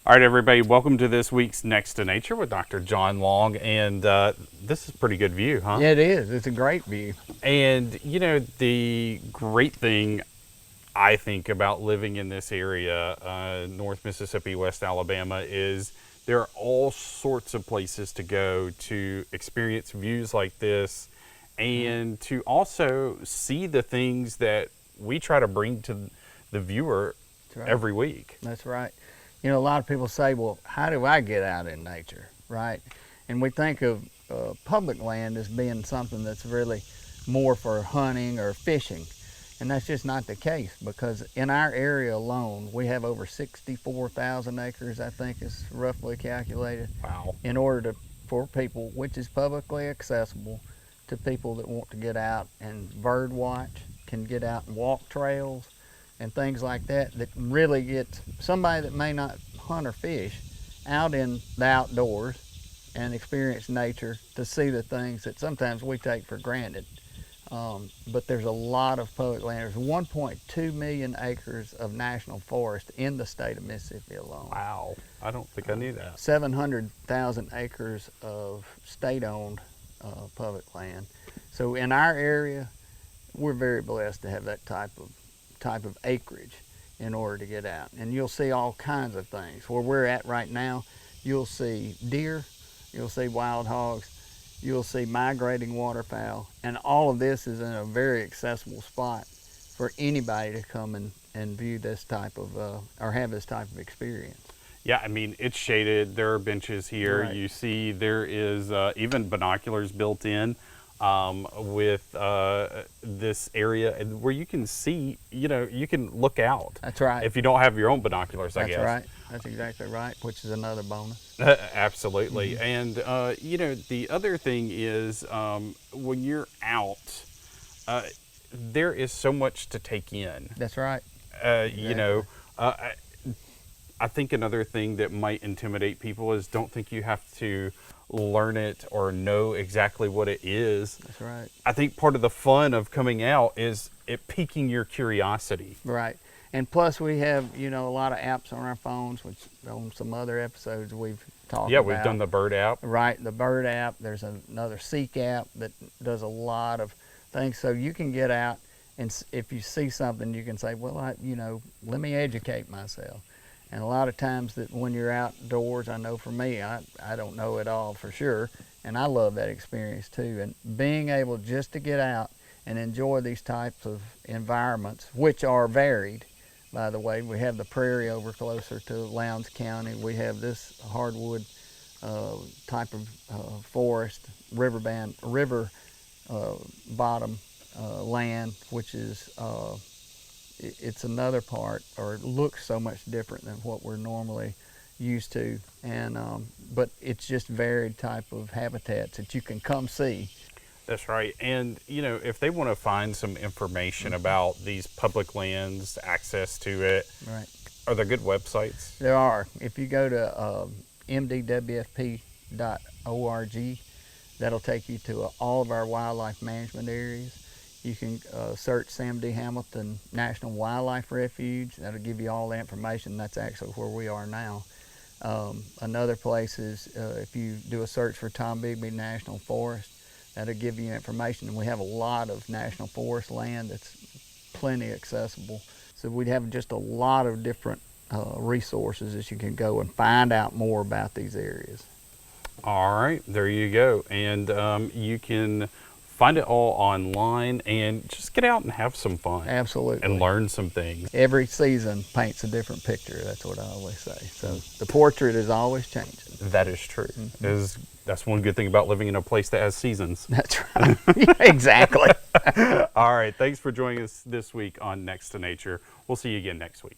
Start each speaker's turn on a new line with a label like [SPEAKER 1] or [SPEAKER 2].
[SPEAKER 1] All right, everybody, welcome to this week's Next to Nature with Dr. John Long. And this is a pretty good view, huh?
[SPEAKER 2] Yeah, it is. It's a great view.
[SPEAKER 1] And, you know, the great thing I think about living in this area, North Mississippi, West Alabama, is there are all sorts of places to go to experience views like this and to also see the things that we try to bring to the viewer every week.
[SPEAKER 2] That's right. You know, a lot of people say, well, how do I get out in nature, right? And we think of public land as being something that's really more for hunting or fishing. And that's just not the case, because in our area alone, we have over 64,000 acres, I think is roughly calculated.
[SPEAKER 1] Wow.
[SPEAKER 2] In order for people, which is publicly accessible to people that want to get out and bird watch, can get out and walk trails and things like that, that really get somebody that may not hunt or fish out in the outdoors and experience nature to see the things that sometimes we take for granted. But there's a lot of public land. There's 1.2 million acres of national forest in the state of Mississippi alone.
[SPEAKER 1] Wow, I don't think I knew that.
[SPEAKER 2] 700,000 acres of state-owned public land. So in our area, we're very blessed to have that type of acreage in order to get out. And you'll see all kinds of things. Where we're at right now, you'll see deer, you'll see wild hogs, you'll see migrating waterfowl, and all of this is in a very accessible spot for anybody to come and view this type of, or have this type of experience.
[SPEAKER 1] Yeah, I mean, it's shaded, there are benches here.
[SPEAKER 2] Right.
[SPEAKER 1] You see there is even binoculars built in with this area where you can see, you know, you can look out.
[SPEAKER 2] That's right.
[SPEAKER 1] If you don't have your own binoculars, I guess.
[SPEAKER 2] That's right. That's exactly right, which is another bonus.
[SPEAKER 1] Absolutely.
[SPEAKER 2] Mm-hmm.
[SPEAKER 1] And, you know, the other thing is when you're out, there is so much to take in.
[SPEAKER 2] That's right.
[SPEAKER 1] Exactly. You know, I think another thing that might intimidate people is don't think you have to learn it or know exactly what it is.
[SPEAKER 2] That's right.
[SPEAKER 1] I think part of the fun of coming out is it piquing your curiosity.
[SPEAKER 2] Right. And plus we have, you know, a lot of apps on our phones, which on some other episodes we've talked about.
[SPEAKER 1] Yeah, we've done the bird app.
[SPEAKER 2] Right, the bird app. There's another Seek app that does a lot of things. So you can get out, and if you see something, you can say, well, you know, let me educate myself. And a lot of times that when you're outdoors, I know for me, I don't know it all for sure, and I love that experience too. And being able just to get out and enjoy these types of environments, which are varied, by the way. We have the prairie over closer to Lowndes County. We have this hardwood type of forest, river bottom land, which is it's another part, or it looks so much different than what we're normally used to. And but it's just varied type of habitats that you can come see.
[SPEAKER 1] That's right. And, you know, if they want to find some information about these public lands, access to it,
[SPEAKER 2] right,
[SPEAKER 1] are there good websites?
[SPEAKER 2] There are. If you go to mdwfp.org, that'll take you to all of our wildlife management areas. You can search Sam D. Hamilton National Wildlife Refuge. That'll give you all the information. That's actually where we are now. Another place is if you do a search for Tombigbee National Forest, that'll give you information. And we have a lot of national forest land that's plenty accessible. So we have just a lot of different resources that you can go and find out more about these areas.
[SPEAKER 1] All right, there you go. And you can find it all online and just get out and have some fun.
[SPEAKER 2] Absolutely.
[SPEAKER 1] And learn some things.
[SPEAKER 2] Every season paints a different picture. That's what I always say. So the portrait is always changing.
[SPEAKER 1] That is true. Mm-hmm. That's one good thing about living in a place that has seasons.
[SPEAKER 2] That's right. Exactly.
[SPEAKER 1] All right. Thanks for joining us this week on Next to Nature. We'll see you again next week.